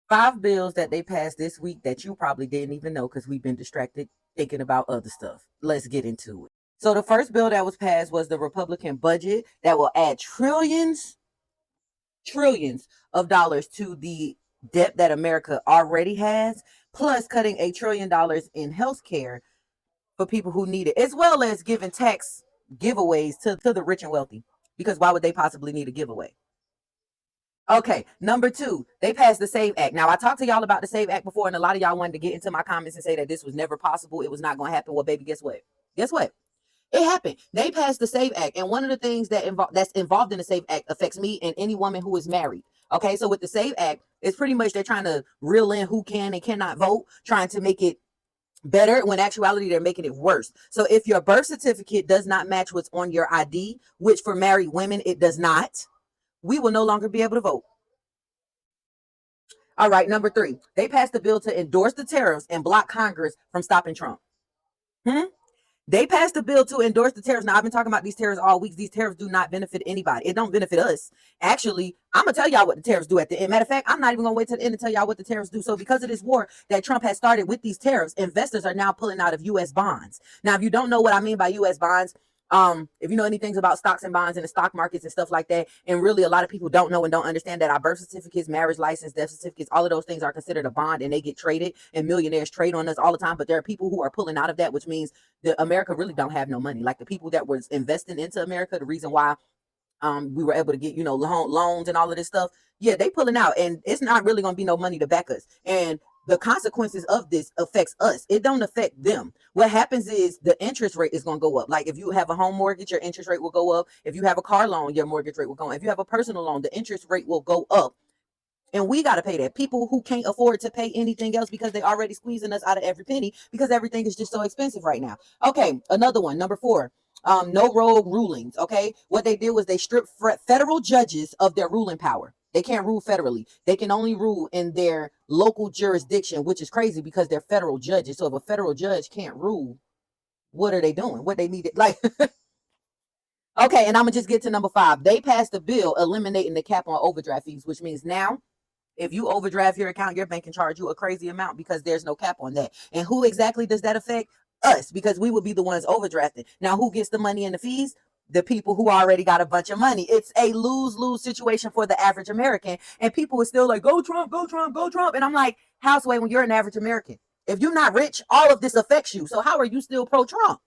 5 bills that they passed this week that you probably didn't even know because we've been distracted thinking about other stuff. Let's get into it. So the first bill that was passed was the Republican budget that will add trillions of dollars to the debt that America already has, plus cutting $1 trillion in health care for people who need it, as well as giving tax giveaways to the rich and wealthy. Because why would they possibly need a giveaway? Okay, number two, they passed the SAVE Act. Now, I talked to y'all about the SAVE Act before, and a lot of y'all wanted to get into my comments and say that this was never possible. It was not going to happen. Well, baby, guess what? Guess what? It happened. They passed the SAVE Act, and one of the things that's involved in the SAVE Act affects me and any woman who is married. Okay, so with the SAVE Act, it's pretty much they're trying to reel in who can and cannot vote, trying to make it better when actuality they're making it worse. So if your birth certificate does not match what's on your ID, which for married women it does not, we will no longer be able to vote. All right, number three, they passed a bill to endorse the tariffs and block Congress from stopping Trump. They passed a bill to endorse the tariffs. Now, I've been talking about these tariffs all week. These tariffs do not benefit anybody. It don't benefit us. Actually, I'm going to tell y'all what the tariffs do at the end. Matter of fact, I'm not even going to wait till the end to tell y'all what the tariffs do. So because of this war that Trump has started with these tariffs, investors are now pulling out of U.S. bonds. Now, if you don't know what I mean by U.S. bonds, if you know anything about stocks and bonds and the stock markets and stuff like that, and really a lot of people don't know and don't understand that our birth certificates, marriage license, death certificates, all of those things are considered a bond and they get traded, and millionaires trade on us all the time. But there are people who are pulling out of that, which means that America really don't have no money. Like the people that was investing into America, the reason why we were able to get, loans and all of this stuff. Yeah, they pulling out, and it's not really going to be no money to back us. And the consequences of this affects us. It don't affect them. What happens is the interest rate is going to go up. Like if you have a home mortgage, your interest rate will go up. If you have a car loan, your mortgage rate will go up. If you have a personal loan, the interest rate will go up. And we got to pay that. People who can't afford to pay anything else because they already squeezing us out of every penny because everything is just so expensive right now. Okay, another one, number four. No rogue rulings. Okay, what they did was they stripped federal judges of their ruling power. They can't rule federally. They can only rule in their local jurisdiction, which is crazy because they're federal judges. So if a federal judge can't rule, what are they doing? What they need like okay, and I'm gonna just get to number five. They passed a bill eliminating the cap on overdraft fees, which means now if you overdraft your account, your bank can charge you a crazy amount because there's no cap on that. And who exactly does that affect? Us, because we would be the ones overdrafting. Now, who gets the money and the fees? The people who already got a bunch of money. It's a lose-lose situation for the average American. And people are still like, go Trump, go Trump, go Trump. And I'm like, houseway, when you're an average American, if you're not rich, all of this affects you. So how are you still pro-Trump?